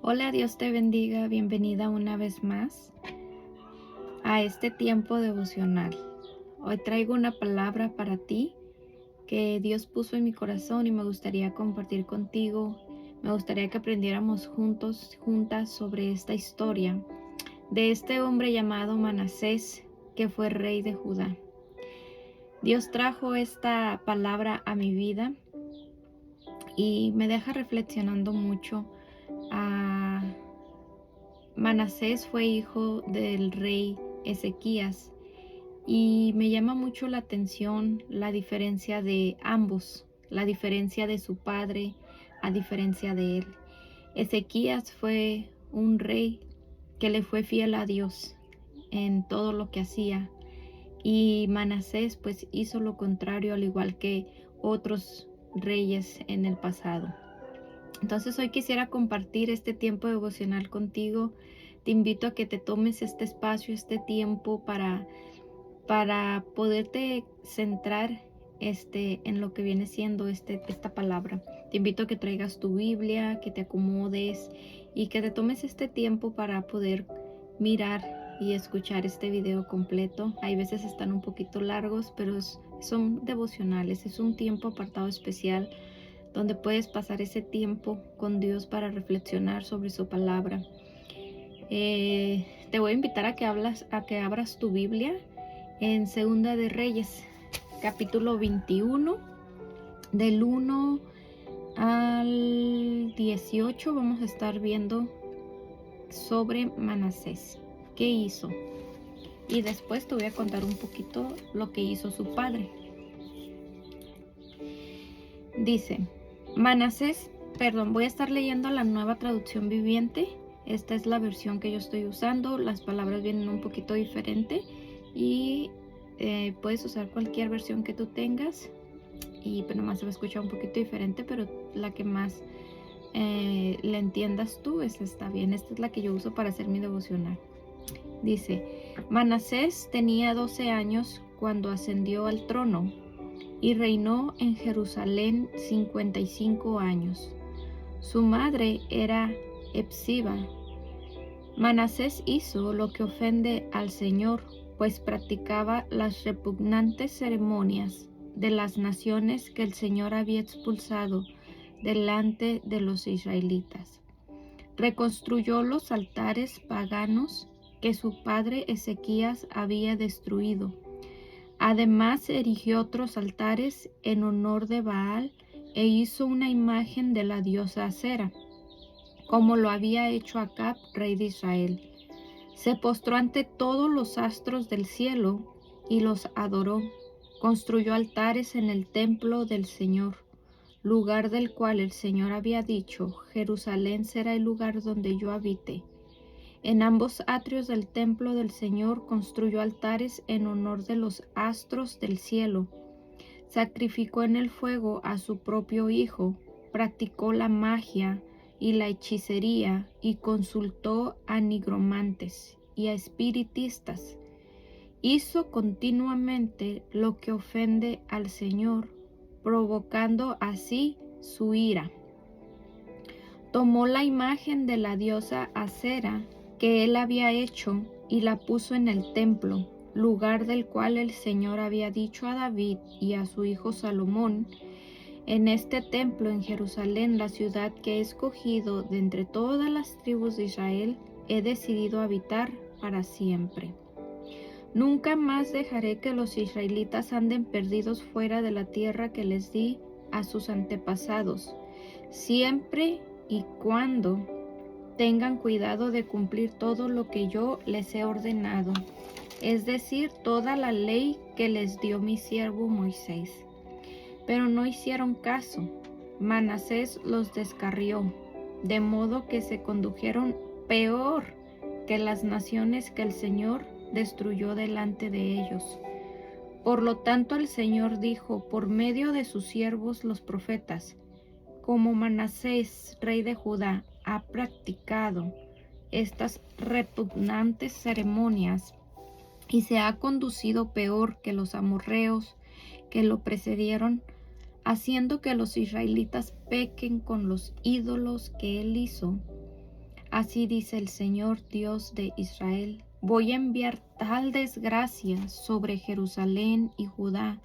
Hola, Dios te bendiga, bienvenida una vez más a este tiempo devocional. Hoy traigo una palabra para ti que Dios puso en mi corazón y me gustaría compartir contigo. Me gustaría que aprendiéramos juntas sobre esta historia de este hombre llamado Manasés, que fue rey de Judá. Dios trajo esta palabra a mi vida y me deja reflexionando mucho. Manasés fue hijo del rey Ezequías y me llama mucho la atención la diferencia de ambos, la diferencia de su padre a diferencia de él. Ezequías fue un rey que le fue fiel a Dios en todo lo que hacía, y Manasés pues hizo lo contrario, al igual que otros reyes en el pasado. Entonces hoy quisiera compartir este tiempo devocional contigo. Te invito a que te tomes este espacio, este tiempo para poderte centrar en lo que viene siendo esta palabra. Te invito a que traigas tu Biblia, que te acomodes y que te tomes este tiempo para poder mirar y escuchar este video completo. Hay veces están un poquito largos, pero son devocionales. Es un tiempo apartado especial donde puedes pasar ese tiempo con Dios para reflexionar sobre su palabra. Te voy a invitar a que abras tu Biblia en Segunda de Reyes, capítulo 21, del 1 al 18. Vamos a estar viendo sobre Manasés, qué hizo. Y después te voy a contar un poquito lo que hizo su padre. Dice, voy a estar leyendo la Nueva Traducción Viviente. Esta es la versión que yo estoy usando. Las palabras vienen un poquito diferente y puedes usar cualquier versión que tú tengas, y pero nomás se va a escuchar un poquito diferente, pero la que más le entiendas tú, esta está bien. Esta es la que yo uso para hacer mi devocional. Dice, Manasés tenía 12 años cuando ascendió al trono y reinó en Jerusalén 55 años. Su madre era Hepsiba. Manasés hizo lo que ofende al Señor, pues practicaba las repugnantes ceremonias de las naciones que el Señor había expulsado delante de los israelitas. Reconstruyó los altares paganos que su padre Ezequías había destruido. Además, erigió otros altares en honor de Baal e hizo una imagen de la diosa Acera, como lo había hecho Acab, rey de Israel. Se postró ante todos los astros del cielo y los adoró. Construyó altares en el templo del Señor, lugar del cual el Señor había dicho, Jerusalén será el lugar donde yo habite. En ambos atrios del templo del Señor construyó altares en honor de los astros del cielo. Sacrificó en el fuego a su propio hijo, practicó la magia y la hechicería y consultó a nigromantes y a espiritistas. Hizo continuamente lo que ofende al Señor, provocando así su ira. Tomó la imagen de la diosa Acera que él había hecho y la puso en el templo, lugar del cual el Señor había dicho a David y a su hijo Salomón, en este templo en Jerusalén, la ciudad que he escogido de entre todas las tribus de Israel, he decidido habitar para siempre. Nunca más dejaré que los israelitas anden perdidos fuera de la tierra que les di a sus antepasados, siempre y cuando tengan cuidado de cumplir todo lo que yo les he ordenado, es decir, toda la ley que les dio mi siervo Moisés. Pero no hicieron caso. Manasés los descarrió, de modo que se condujeron peor que las naciones que el Señor destruyó delante de ellos. Por lo tanto, el Señor dijo por medio de sus siervos los profetas, como Manasés, rey de Judá, ha practicado estas repugnantes ceremonias y se ha conducido peor que los amorreos que lo precedieron, haciendo que los israelitas pequen con los ídolos que él hizo. Así dice el Señor Dios de Israel: voy a enviar tal desgracia sobre Jerusalén y Judá,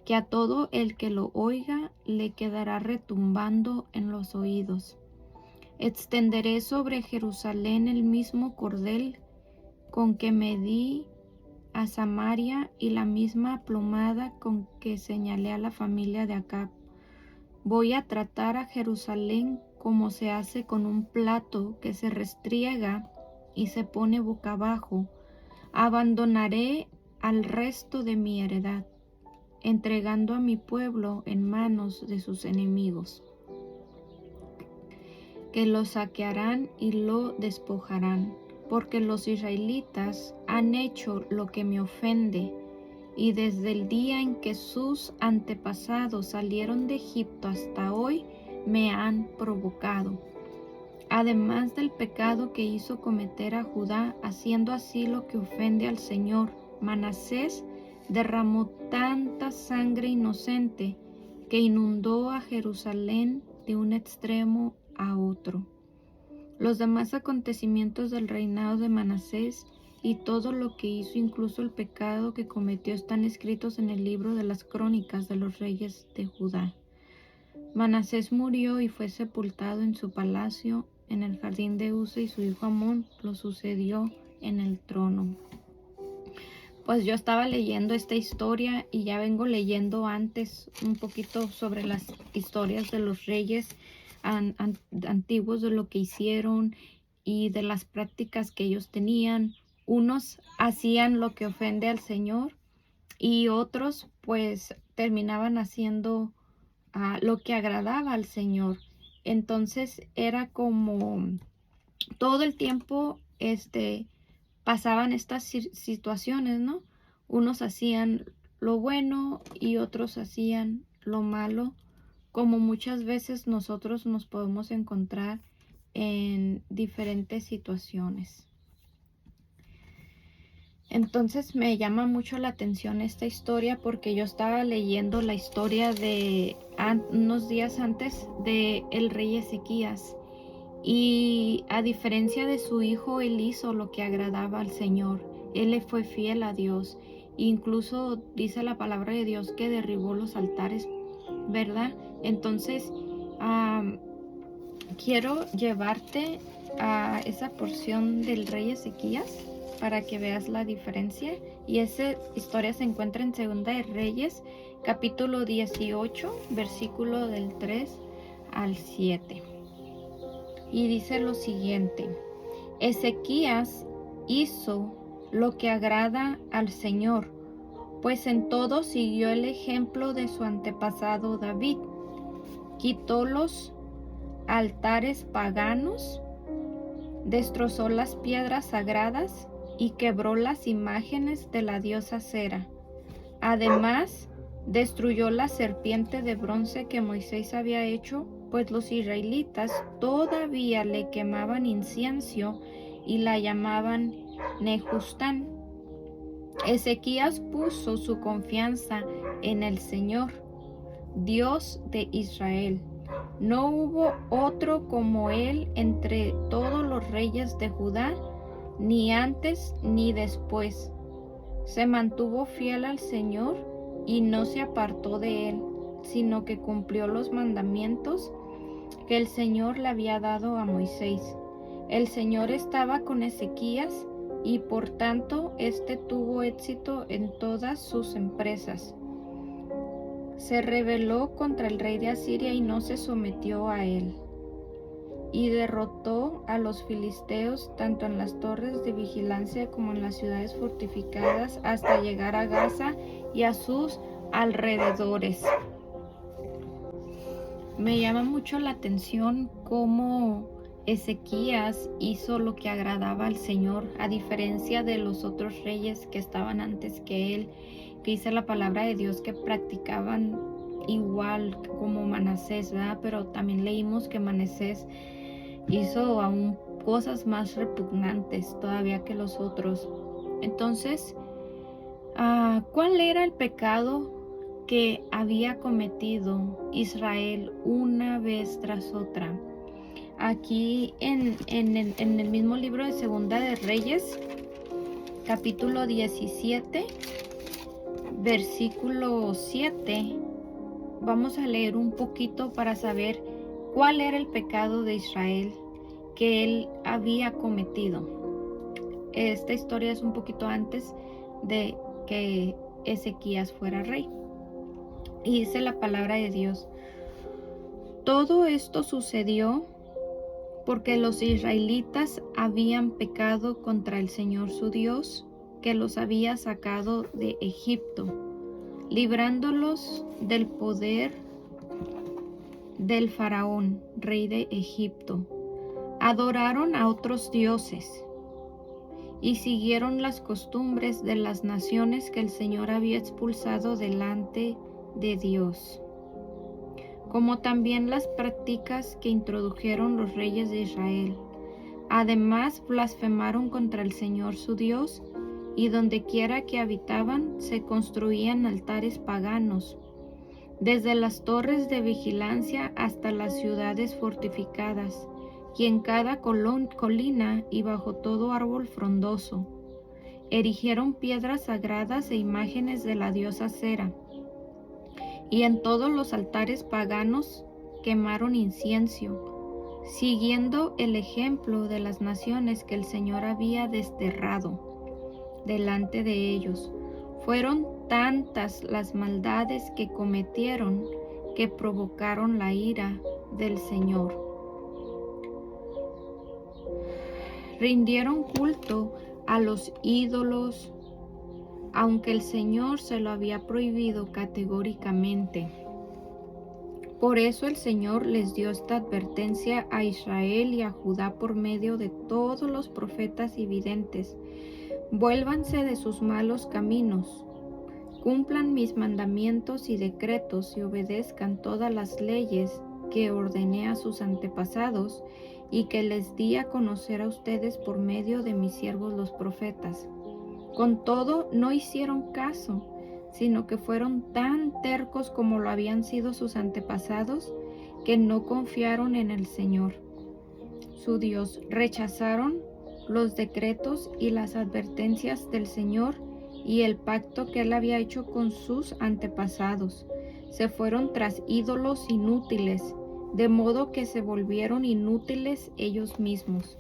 que a todo el que lo oiga le quedará retumbando en los oídos. Extenderé sobre Jerusalén el mismo cordel con que medí a Samaria y la misma plomada con que señalé a la familia de Acab. Voy a tratar a Jerusalén como se hace con un plato que se restriega y se pone boca abajo. Abandonaré al resto de mi heredad, entregando a mi pueblo en manos de sus enemigos, que lo saquearán y lo despojarán, porque los israelitas han hecho lo que me ofende, y desde el día en que sus antepasados salieron de Egipto hasta hoy me han provocado. Además del pecado que hizo cometer a Judá, haciendo así lo que ofende al Señor, Manasés derramó tanta sangre inocente que inundó a Jerusalén de un extremo a otro. Los demás acontecimientos del reinado de Manasés y todo lo que hizo, incluso el pecado que cometió, están escritos en el libro de las crónicas de los reyes de Judá. Manasés murió y fue sepultado en su palacio en el jardín de Uza, y su hijo Amón lo sucedió en el trono. Pues yo estaba leyendo esta historia y ya vengo leyendo antes un poquito sobre las historias de los reyes antiguos, de lo que hicieron y de las prácticas que ellos tenían. Unos hacían lo que ofende al Señor y otros pues terminaban haciendo lo que agradaba al Señor. Entonces era como todo el tiempo pasaban estas situaciones, ¿no? Unos hacían lo bueno y otros hacían lo malo, como muchas veces nosotros nos podemos encontrar en diferentes situaciones. Entonces me llama mucho la atención esta historia, porque yo estaba leyendo la historia de unos días antes de el rey Ezequías, y a diferencia de su hijo, él hizo lo que agradaba al Señor. Él le fue fiel a Dios. Incluso dice la palabra de Dios que derribó los altares, ¿verdad? Entonces quiero llevarte a esa porción del rey Ezequías para que veas la diferencia. Y esa historia se encuentra en Segunda de Reyes, capítulo 18, versículo del 3 al 7. Y dice lo siguiente: Ezequías hizo lo que agrada al Señor, pues en todo siguió el ejemplo de su antepasado David. Quitó los altares paganos, destrozó las piedras sagradas y quebró las imágenes de la diosa Acera. Además, destruyó la serpiente de bronce que Moisés había hecho, pues los israelitas todavía le quemaban incienso y la llamaban Nehustán. Ezequías puso su confianza en el Señor, Dios de Israel. No hubo otro como él entre todos los reyes de Judá, ni antes ni después. Se mantuvo fiel al Señor y no se apartó de él, sino que cumplió los mandamientos que el Señor le había dado a Moisés. El Señor estaba con Ezequías y por tanto tuvo éxito en todas sus empresas. Se rebeló contra el rey de Asiria y no se sometió a él. Y derrotó a los filisteos tanto en las torres de vigilancia como en las ciudades fortificadas, hasta llegar a Gaza y a sus alrededores. Me llama mucho la atención cómo Ezequías hizo lo que agradaba al Señor, a diferencia de los otros reyes que estaban antes que él, que dice la palabra de Dios que practicaban igual como Manasés, ¿verdad? Pero también leímos que Manasés hizo aún cosas más repugnantes todavía que los otros. Entonces, ¿cuál era el pecado que había cometido Israel una vez tras otra. Aquí en el mismo libro de Segunda de Reyes, capítulo 17, versículo 7, vamos a leer un poquito para saber cuál era el pecado de Israel que él había cometido. Esta historia es un poquito antes de que Ezequías fuera rey. Y dice la palabra de Dios: todo esto sucedió porque los israelitas habían pecado contra el Señor su Dios, que los había sacado de Egipto, librándolos del poder del faraón, rey de Egipto. Adoraron a otros dioses y siguieron las costumbres de las naciones que el Señor había expulsado delante de Dios, como también las prácticas que introdujeron los reyes de Israel. Además, blasfemaron contra el Señor su Dios, y dondequiera que habitaban se construían altares paganos, desde las torres de vigilancia hasta las ciudades fortificadas, y en cada colina y bajo todo árbol frondoso. Erigieron piedras sagradas e imágenes de la diosa Cera, y en todos los altares paganos quemaron incienso, siguiendo el ejemplo de las naciones que el Señor había desterrado delante de ellos. Fueron tantas las maldades que cometieron que provocaron la ira del Señor. Rindieron culto a los ídolos, aunque el Señor se lo había prohibido categóricamente. Por eso el Señor les dio esta advertencia a Israel y a Judá por medio de todos los profetas y videntes: vuélvanse de sus malos caminos, cumplan mis mandamientos y decretos y obedezcan todas las leyes que ordené a sus antepasados y que les di a conocer a ustedes por medio de mis siervos los profetas. Con todo, no hicieron caso, sino que fueron tan tercos como lo habían sido sus antepasados, que no confiaron en el Señor, su Dios. Rechazaron los decretos y las advertencias del Señor y el pacto que Él había hecho con sus antepasados. Se fueron tras ídolos inútiles, de modo que se volvieron inútiles ellos mismos.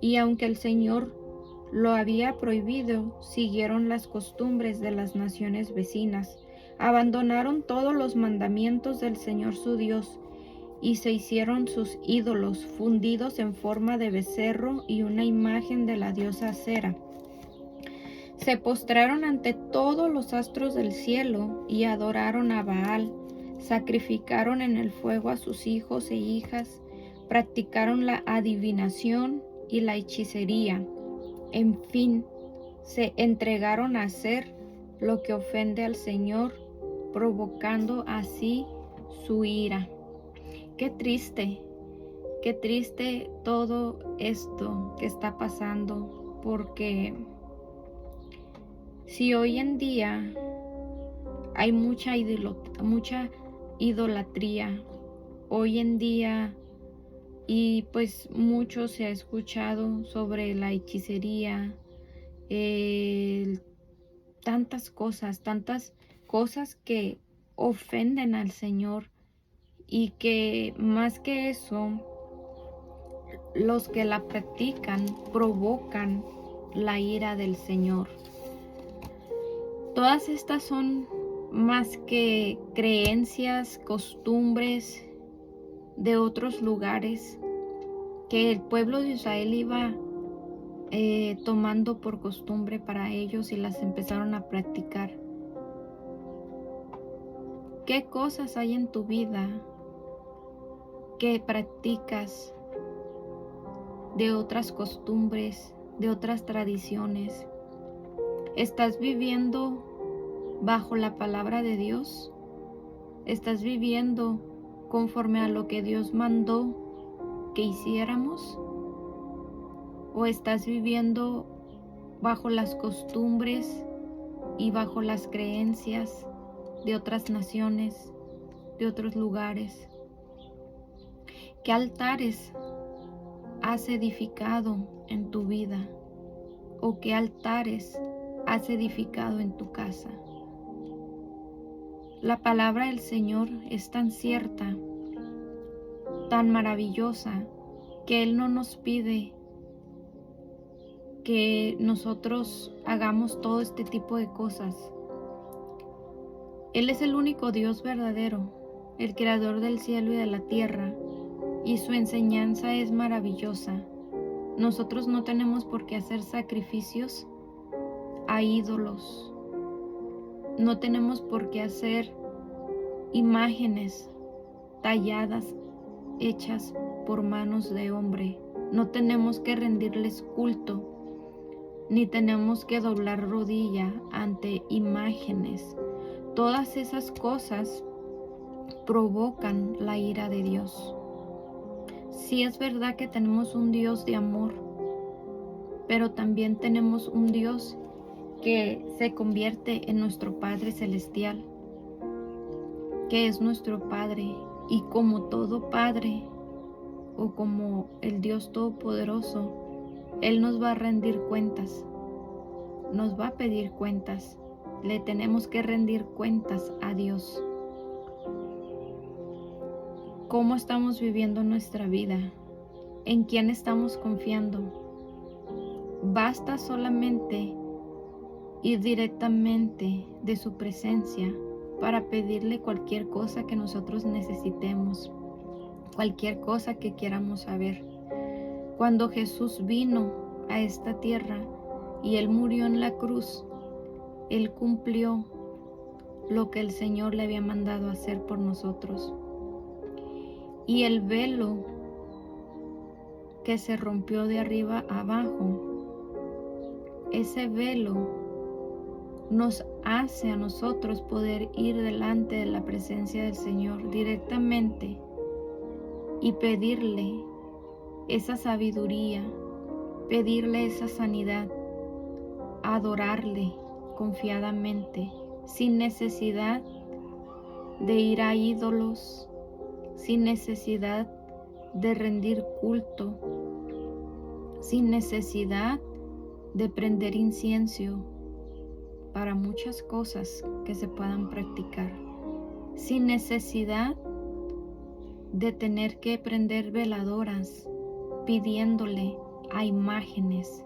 Y aunque el Señor lo había prohibido, siguieron las costumbres de las naciones vecinas, abandonaron todos los mandamientos del Señor su Dios, y se hicieron sus ídolos fundidos en forma de becerro y una imagen de la diosa Cera. Se postraron ante todos los astros del cielo y adoraron a Baal, sacrificaron en el fuego a sus hijos e hijas, practicaron la adivinación y la hechicería. En fin, se entregaron a hacer lo que ofende al Señor, provocando así su ira. Qué triste todo esto que está pasando, porque si hoy en día hay mucha idolatría, hoy en día, y pues mucho se ha escuchado sobre la hechicería, tantas cosas que ofenden al Señor, y que más que eso, los que la practican provocan la ira del Señor. Todas estas son más que creencias, costumbres de otros lugares que el pueblo de Israel iba tomando por costumbre para ellos y las empezaron a practicar. ¿Qué cosas hay en tu vida que practicas de otras costumbres, de otras tradiciones? ¿Estás viviendo bajo la palabra de Dios? ¿Estás viviendo conforme a lo que Dios mandó que hiciéramos? ¿O estás viviendo bajo las costumbres y bajo las creencias de otras naciones, de otros lugares. ¿Qué altares has edificado en tu vida? ¿O qué altares has edificado en tu casa? La palabra del Señor es tan cierta, tan maravillosa, que Él no nos pide que nosotros hagamos todo este tipo de cosas. Él es el único Dios verdadero, el creador del cielo y de la tierra, y su enseñanza es maravillosa. Nosotros no tenemos por qué hacer sacrificios a ídolos. No tenemos por qué hacer imágenes talladas, hechas por manos de hombre. No tenemos que rendirles culto, ni tenemos que doblar rodilla ante imágenes. Todas esas cosas provocan la ira de Dios. Sí es verdad que tenemos un Dios de amor, pero también tenemos un Dios que se convierte en nuestro Padre Celestial, que es nuestro Padre, y como todo Padre, o como el Dios Todopoderoso, Él nos va a rendir cuentas, nos va a pedir cuentas. Le tenemos que rendir cuentas a Dios. ¿Cómo estamos viviendo nuestra vida? ¿En quién estamos confiando? Basta solamente ir directamente de su presencia para pedirle cualquier cosa que nosotros necesitemos, cualquier cosa que queramos saber. Cuando Jesús vino a esta tierra y Él murió en la cruz, Él cumplió lo que el Señor le había mandado hacer por nosotros. Y el velo que se rompió de arriba a abajo, ese velo nos hace a nosotros poder ir delante de la presencia del Señor directamente y pedirle esa sabiduría, pedirle esa sanidad, adorarle confiadamente, sin necesidad de ir a ídolos, sin necesidad de rendir culto, sin necesidad de prender incienso para muchas cosas que se puedan practicar, sin necesidad de tener que prender veladoras pidiéndole a imágenes,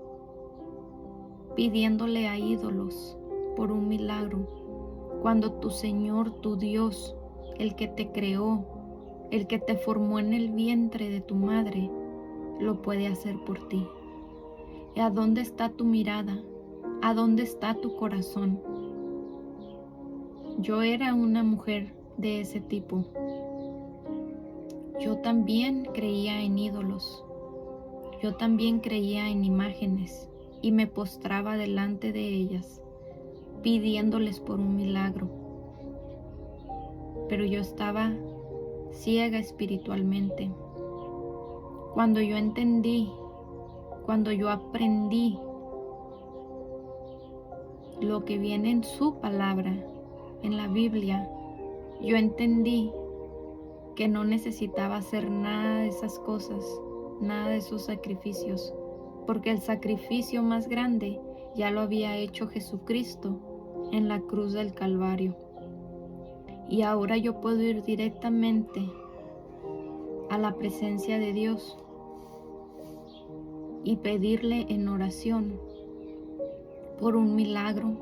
pidiéndole a ídolos por un milagro, cuando tu Señor, tu Dios, el que te creó, el que te formó en el vientre de tu madre, lo puede hacer por ti. ¿Y a dónde está tu mirada? ¿A dónde está tu corazón? Yo era una mujer de ese tipo. Yo también creía en ídolos. Yo también creía en imágenes y me postraba delante de ellas, pidiéndoles por un milagro. Pero yo estaba ciega espiritualmente. Cuando yo entendí, cuando yo aprendí lo que viene en su palabra, en la Biblia, yo entendí que no necesitaba hacer nada de esas cosas, nada de esos sacrificios, porque el sacrificio más grande ya lo había hecho Jesucristo en la cruz del Calvario. Y ahora yo puedo ir directamente a la presencia de Dios y pedirle en oración por un milagro,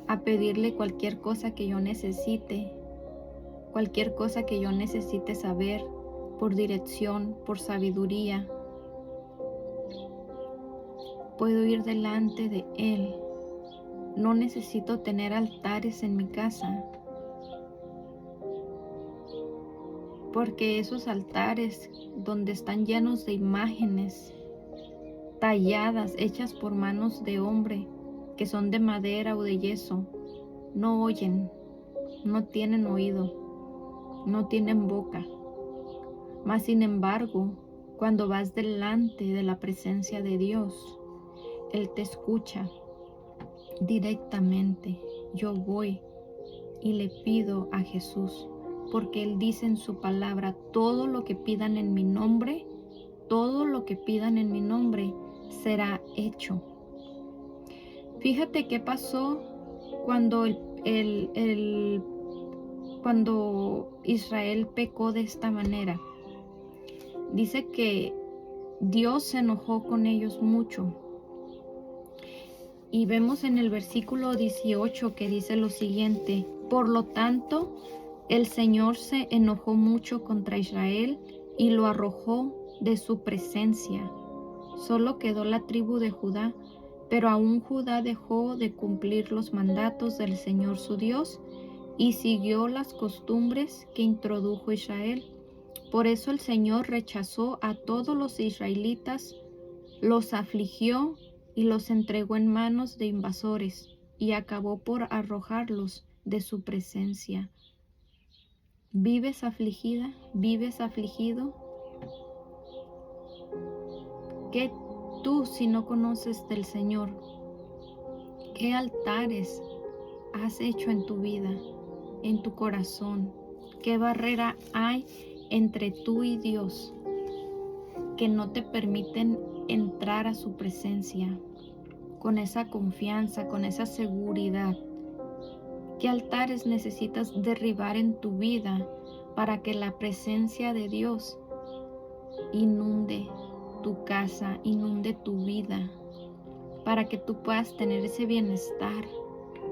a pedirle cualquier cosa que yo necesite, cualquier cosa que yo necesite saber, por dirección, por sabiduría. Puedo ir delante de Él. No necesito tener altares en mi casa, porque esos altares donde están llenos de imágenes talladas, hechas por manos de hombre, que son de madera o de yeso, no oyen, no tienen oído, no tienen boca. Mas sin embargo, cuando vas delante de la presencia de Dios, Él te escucha directamente. Yo voy y le pido a Jesús, porque Él dice en su palabra, todo lo que pidan en mi nombre, todo lo que pidan en mi nombre será hecho. Fíjate qué pasó cuando cuando Israel pecó de esta manera. Dice que Dios se enojó con ellos mucho. Y vemos en el versículo 18 que dice lo siguiente: por lo tanto, el Señor se enojó mucho contra Israel y lo arrojó de su presencia. Solo quedó la tribu de Judá, pero aún Judá dejó de cumplir los mandatos del Señor su Dios y siguió las costumbres que introdujo Israel. Por eso el Señor rechazó a todos los israelitas, los afligió y los entregó en manos de invasores y acabó por arrojarlos de su presencia. ¿Vives afligida? ¿Vives afligido? ¿Qué tú, si no conoces del Señor, qué altares has hecho en tu vida, en tu corazón? ¿Qué barrera hay entre tú y Dios que no te permiten entrar a su presencia con esa confianza, con esa seguridad? ¿Qué altares necesitas derribar en tu vida para que la presencia de Dios inunde tu casa, inunde tu vida, para que tú puedas tener ese bienestar,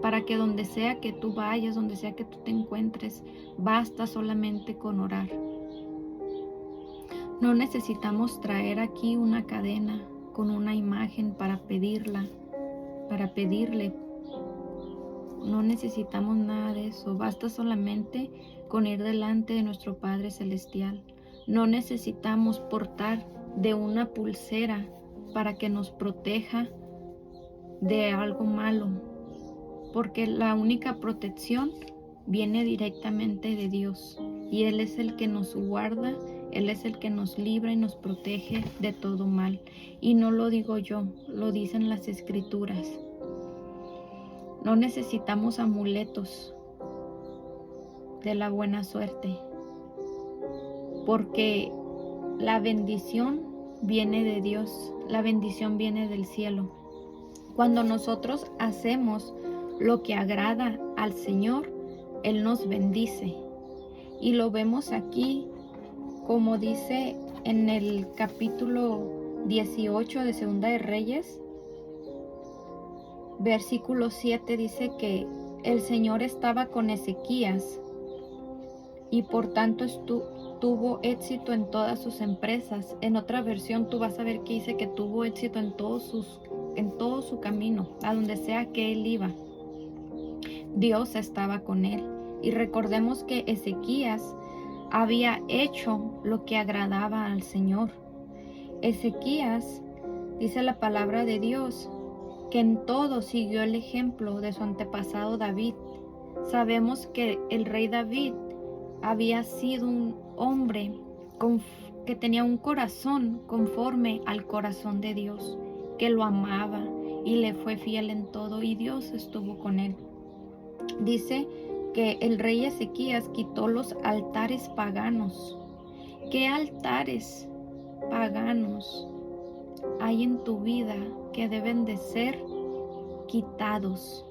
para que donde sea que tú vayas, donde sea que tú te encuentres, basta solamente con orar? No necesitamos traer aquí una cadena con una imagen para pedirle. No necesitamos nada de eso. Basta solamente con ir delante de nuestro Padre Celestial. No necesitamos portar de una pulsera para que nos proteja de algo malo, porque la única protección viene directamente de Dios, y Él es el que nos guarda, Él es el que nos libra y nos protege de todo mal. Y no lo digo yo, lo dicen las Escrituras. No necesitamos amuletos de la buena suerte, porque la bendición viene de Dios, la bendición viene del cielo. Cuando nosotros hacemos lo que agrada al Señor, Él nos bendice. Y lo vemos aquí, como dice en el capítulo 18 de Segunda de Reyes, versículo 7, dice que el Señor estaba con Ezequías y por tanto tuvo éxito en todas sus empresas. En otra versión tú vas a ver que dice que tuvo éxito en todo su camino, a donde sea que él iba. Dios estaba con él. Y recordemos que Ezequías había hecho lo que agradaba al Señor. Ezequías, dice la palabra de Dios, que en todo siguió el ejemplo de su antepasado David. Sabemos que el rey David había sido un hombre que tenía un corazón conforme al corazón de Dios, que lo amaba y le fue fiel en todo, y Dios estuvo con él. Dice que el rey Ezequías quitó los altares paganos. ¿Qué altares paganos hay en tu vida que deben de ser quitados?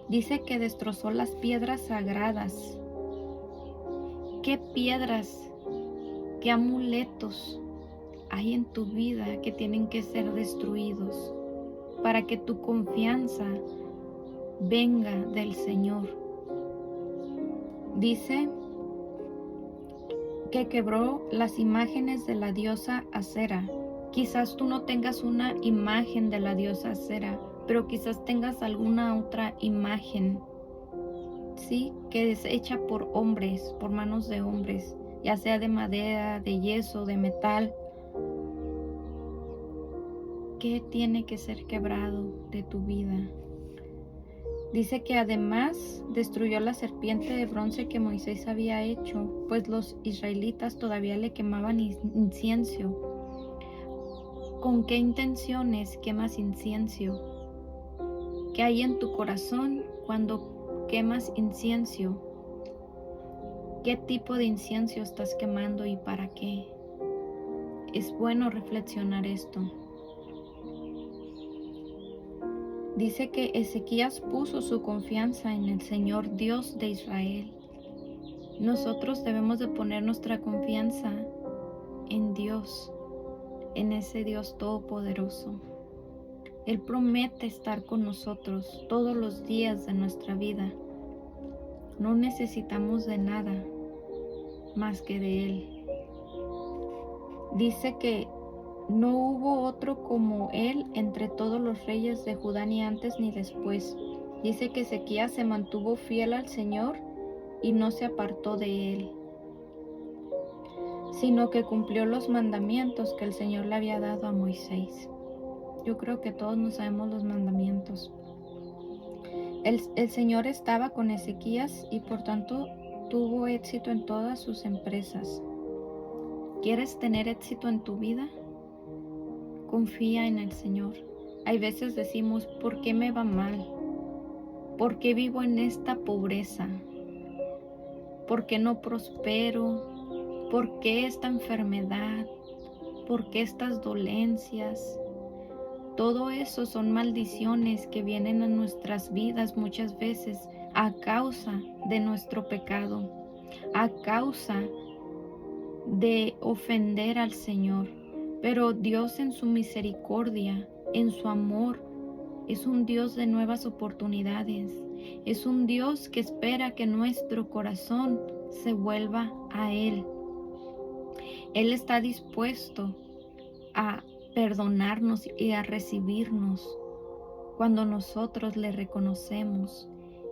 Dice que destrozó las piedras sagradas. ¿Qué piedras, qué amuletos hay en tu vida que tienen que ser destruidos para que tu confianza venga del Señor? Dice que quebró las imágenes de la diosa Acera. Quizás tú no tengas una imagen de la diosa Acera, pero quizás tengas alguna otra imagen, ¿sí?, que es hecha por hombres, por manos de hombres, ya sea de madera, de yeso, de metal. ¿Qué tiene que ser quebrado de tu vida? Dice que además destruyó la serpiente de bronce que Moisés había hecho, pues los israelitas todavía le quemaban incienso. ¿Con qué intenciones quemas incienso? ¿Qué hay en tu corazón cuando quemas incienso, ¿qué tipo de incienso estás quemando y para qué? Es bueno reflexionar esto. Dice que Ezequías puso su confianza en el Señor Dios de Israel. Nosotros debemos de poner nuestra confianza en Dios, en ese Dios todopoderoso. Él promete estar con nosotros todos los días de nuestra vida. No necesitamos de nada más que de Él. Dice que no hubo otro como Él entre todos los reyes de Judá, ni antes ni después. Dice que Ezequías se mantuvo fiel al Señor y no se apartó de Él, sino que cumplió los mandamientos que el Señor le había dado a Moisés. Yo creo que todos nos sabemos los mandamientos. El Señor estaba con Ezequías y por tanto tuvo éxito en todas sus empresas. ¿Quieres tener éxito en tu vida? Confía en el Señor. Hay veces decimos, ¿por qué me va mal? ¿Por qué vivo en esta pobreza? ¿Por qué no prospero? ¿Por qué esta enfermedad? ¿Por qué estas dolencias? Todo eso son maldiciones que vienen a nuestras vidas muchas veces a causa de nuestro pecado, a causa de ofender al Señor. Pero Dios en su misericordia, en su amor, es un Dios de nuevas oportunidades. Es un Dios que espera que nuestro corazón se vuelva a Él. Él está dispuesto a perdonarnos y a recibirnos cuando nosotros le reconocemos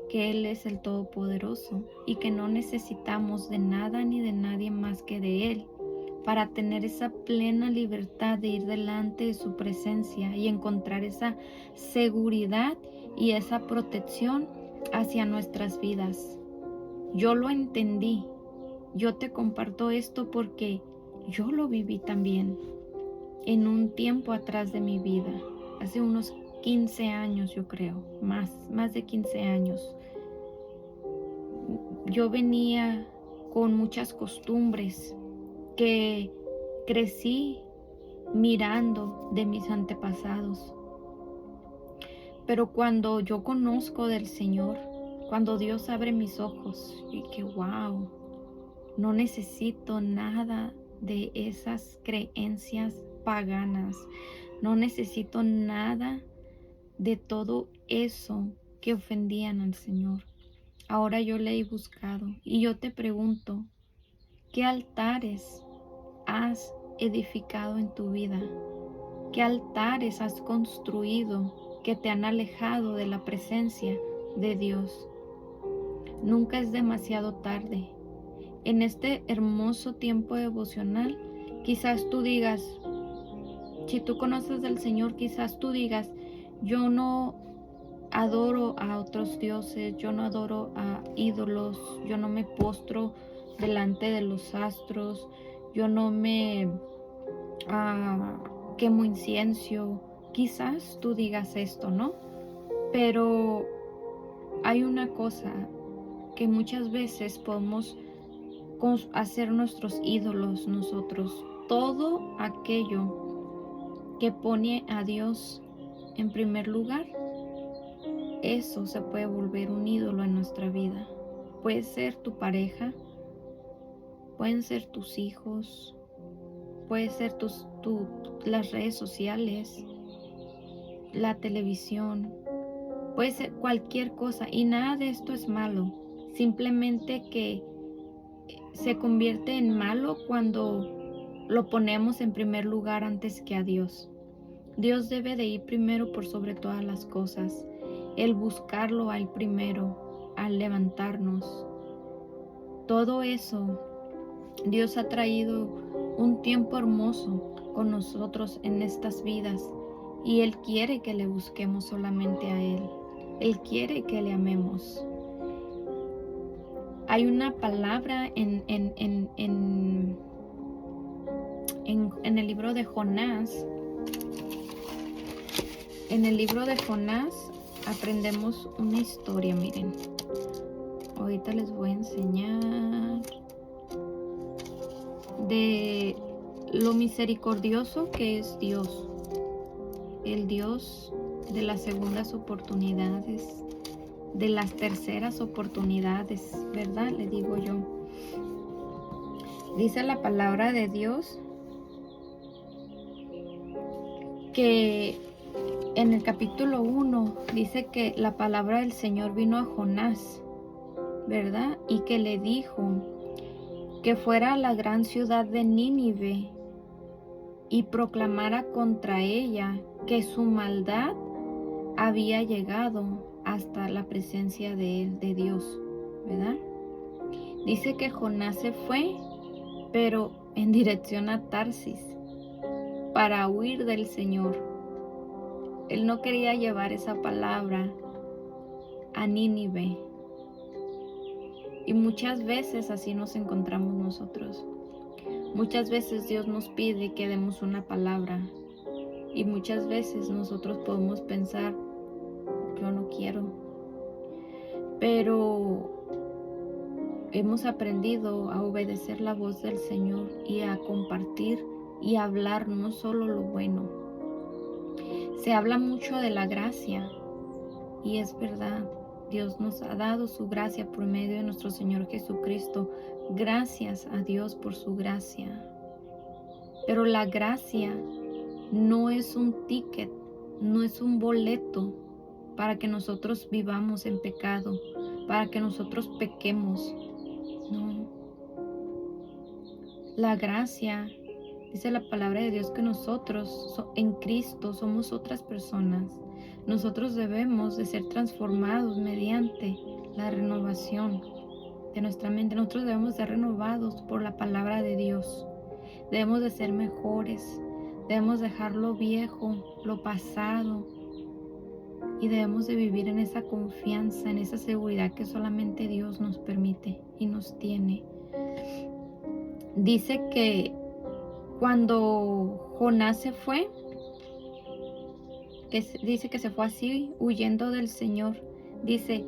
que Él es el Todopoderoso y que no necesitamos de nada ni de nadie más que de Él para tener esa plena libertad de ir delante de su presencia y encontrar esa seguridad y esa protección hacia nuestras vidas. Yo lo entendí. Yo te comparto esto porque yo lo viví también en un tiempo atrás de mi vida, hace unos 15 años yo creo, más de 15 años. Yo venía con muchas costumbres que crecí mirando de mis antepasados. Pero cuando yo conozco del Señor, cuando Dios abre mis ojos y que wow, no necesito nada de esas creencias paganas, no necesito nada de todo eso que ofendían al Señor. Ahora yo le he buscado y yo te pregunto, ¿qué altares has edificado en tu vida? ¿Qué altares has construido que te han alejado de la presencia de Dios? Nunca es demasiado tarde. En este hermoso tiempo devocional, quizás tú digas, si tú conoces del Señor, quizás tú digas, yo no adoro a otros dioses, yo no adoro a ídolos, yo no me postro delante de los astros, yo no me quemo incienso. Quizás tú digas esto, ¿no? Pero hay una cosa que muchas veces podemos hacer nuestros ídolos nosotros. Todo aquello que pone a Dios en primer lugar, eso se puede volver un ídolo en nuestra vida. Puede ser tu pareja, pueden ser tus hijos, puede ser las redes sociales, la televisión, puede ser cualquier cosa. Y nada de esto es malo, simplemente que se convierte en malo cuando lo ponemos en primer lugar antes que a Dios. Dios debe de ir primero por sobre todas las cosas. El buscarlo a Él primero, al levantarnos. Todo eso, Dios ha traído un tiempo hermoso con nosotros en estas vidas. Y Él quiere que le busquemos solamente a Él. Él quiere que le amemos. Hay una palabra en el libro de Jonás. En el libro de Jonás aprendemos una historia, miren. ahorita les voy a enseñar de lo misericordioso que es Dios, el Dios de las segundas oportunidades, de las terceras oportunidades, ¿verdad? Le digo yo. Dice la palabra de Dios que en el capítulo 1 dice que la palabra del Señor vino a Jonás, ¿verdad? Y que le dijo que fuera a la gran ciudad de Nínive y proclamara contra ella que su maldad había llegado hasta la presencia de él, de Dios, ¿verdad? Dice que Jonás se fue, pero en dirección a Tarsis, para huir del Señor. Él no quería llevar esa palabra a Nínive. Y muchas veces así nos encontramos nosotros. Muchas veces Dios nos pide que demos una palabra. Y muchas veces nosotros podemos pensar, yo no quiero. Pero hemos aprendido a obedecer la voz del Señor y a compartir y a hablar no solo lo bueno. Se habla mucho de la gracia y es verdad. Dios nos ha dado su gracia por medio de nuestro Señor Jesucristo. Gracias a Dios por su gracia. Pero la gracia no es un ticket, no es un boleto para que nosotros vivamos en pecado, para que nosotros pequemos. No. La gracia, dice la palabra de Dios, que nosotros en Cristo somos otras personas. Nosotros debemos de ser transformados mediante la renovación de nuestra mente. Nosotros debemos ser renovados por la palabra de Dios. Debemos de ser mejores. Debemos dejar lo viejo, lo pasado. Y debemos de vivir en esa confianza, en esa seguridad que solamente Dios nos permite y nos tiene. Dice que cuando Jonás se fue, dice que se fue así, huyendo del Señor. Dice,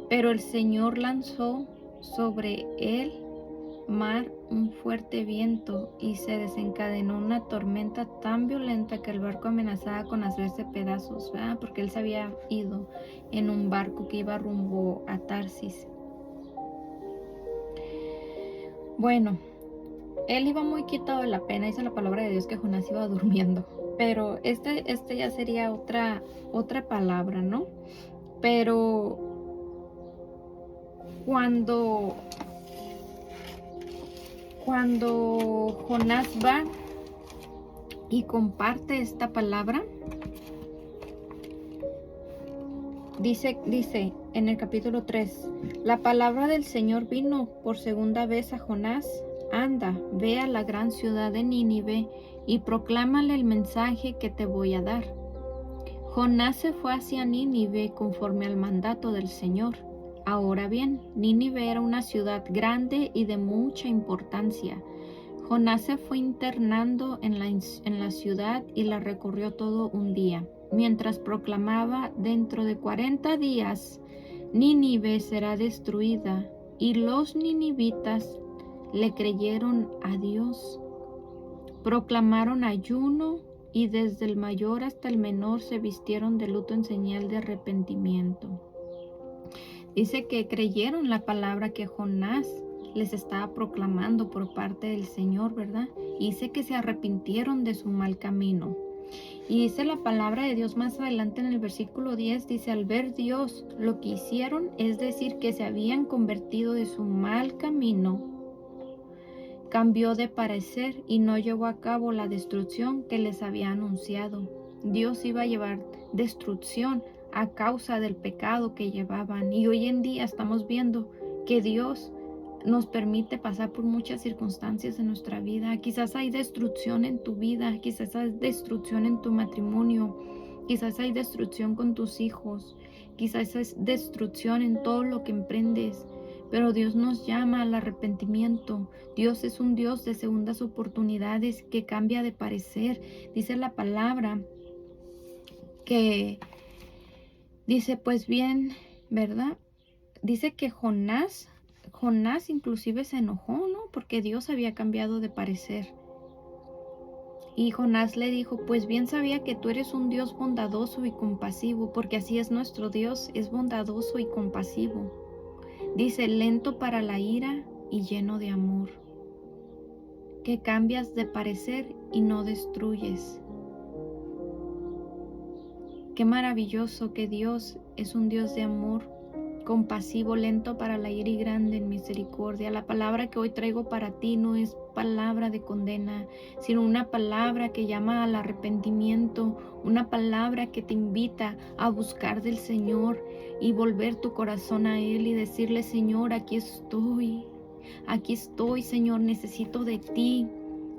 pero el Señor lanzó sobre el mar un fuerte viento y se desencadenó una tormenta tan violenta que el barco amenazaba con hacerse pedazos, ¿verdad? Porque él se había ido en un barco que iba rumbo a Tarsis. Bueno, él iba muy quitado de la pena, dice la palabra de Dios que Jonás iba durmiendo. Pero este ya sería otra palabra, ¿no? Pero cuando Jonás va y comparte esta palabra, dice en el capítulo 3, la palabra del Señor vino por segunda vez a Jonás. Anda, ve a la gran ciudad de Nínive y proclámale el mensaje que te voy a dar. Jonás se fue hacia Nínive conforme al mandato del Señor. Ahora bien, Nínive era una ciudad grande y de mucha importancia. Jonás se fue internando en la ciudad y la recorrió todo un día, mientras proclamaba: dentro de 40 días Nínive será destruida. Y los ninivitas le creyeron a Dios. Proclamaron ayuno y desde el mayor hasta el menor se vistieron de luto en señal de arrepentimiento. Dice que creyeron la palabra que Jonás les estaba proclamando por parte del Señor, ¿verdad? Y dice que se arrepintieron de su mal camino. Y dice la palabra de Dios más adelante en el versículo 10, dice, al ver Dios lo que hicieron, es decir, que se habían convertido de su mal camino, cambió de parecer y no llevó a cabo la destrucción que les había anunciado. Dios iba a llevar destrucción a causa del pecado que llevaban. Y hoy en día estamos viendo que Dios nos permite pasar por muchas circunstancias en nuestra vida. Quizás hay destrucción en tu vida, quizás hay destrucción en tu matrimonio, quizás hay destrucción con tus hijos, quizás hay destrucción en todo lo que emprendes. Pero Dios nos llama al arrepentimiento. Dios es un Dios de segundas oportunidades que cambia de parecer. Dice la palabra que dice, pues bien, ¿verdad? Dice que Jonás Jonás inclusive se enojó, ¿no? Porque Dios había cambiado de parecer. Y Jonás le dijo, pues bien sabía que tú eres un Dios bondadoso y compasivo, porque así es nuestro Dios, es bondadoso y compasivo. Dice, lento para la ira y lleno de amor, que cambias de parecer y no destruyes. Qué maravilloso que Dios es un Dios de amor, compasivo, lento para la ira y grande en misericordia. La palabra que hoy traigo para ti no es palabra de condena, sino una palabra que llama al arrepentimiento, una palabra que te invita a buscar del Señor y volver tu corazón a Él y decirle, Señor, aquí estoy, Señor, necesito de ti.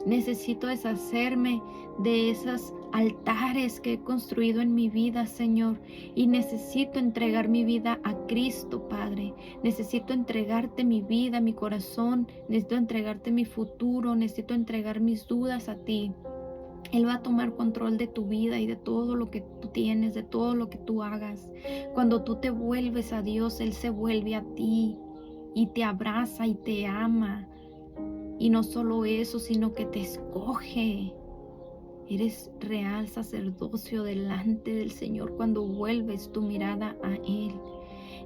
Necesito deshacerme de esos altares que he construido en mi vida, Señor, y necesito entregar mi vida a Cristo, Padre. Necesito entregarte mi vida, mi corazón, necesito entregarte mi futuro, necesito entregar mis dudas a ti. Él va a tomar control de tu vida y de todo lo que tú tienes, de todo lo que tú hagas. Cuando tú te vuelves a Dios, Él se vuelve a ti y te abraza y te ama. Y no solo eso, sino que te escoge. Eres real sacerdocio delante del Señor cuando vuelves tu mirada a Él.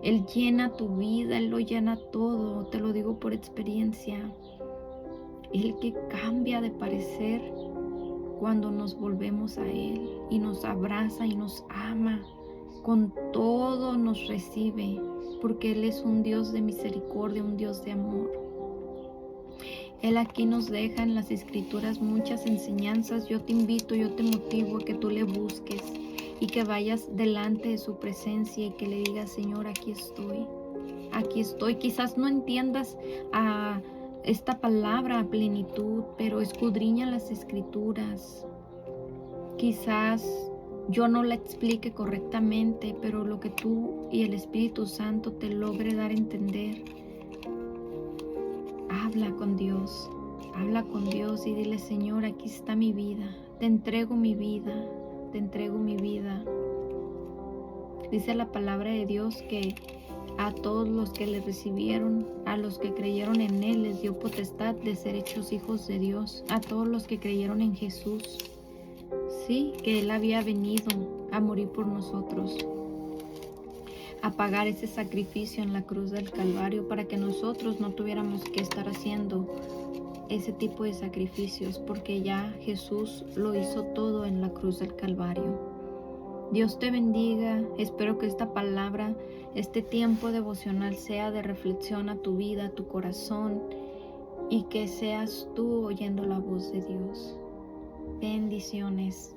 Él llena tu vida, Él lo llena todo, te lo digo por experiencia. Él que cambia de parecer cuando nos volvemos a Él y nos abraza y nos ama. Con todo nos recibe, porque Él es un Dios de misericordia, un Dios de amor. Él aquí nos deja en las Escrituras muchas enseñanzas. Yo te invito, yo te motivo a que tú le busques y que vayas delante de su presencia y que le digas, Señor, aquí estoy, aquí estoy. Quizás no entiendas esta palabra a plenitud, pero escudriña las Escrituras. Quizás yo no la explique correctamente, pero lo que tú y el Espíritu Santo te logre dar a entender. Habla con Dios y dile, Señor, aquí está mi vida, te entrego mi vida, te entrego mi vida. Dice la palabra de Dios que a todos los que le recibieron, a los que creyeron en Él, les dio potestad de ser hechos hijos de Dios, a todos los que creyeron en Jesús. Sí, que Él había venido a morir por nosotros, a pagar ese sacrificio en la cruz del Calvario para que nosotros no tuviéramos que estar haciendo ese tipo de sacrificios, porque ya Jesús lo hizo todo en la cruz del Calvario. Dios te bendiga. Espero que esta palabra, este tiempo devocional sea de reflexión a tu vida, a tu corazón, y que seas tú oyendo la voz de Dios. Bendiciones.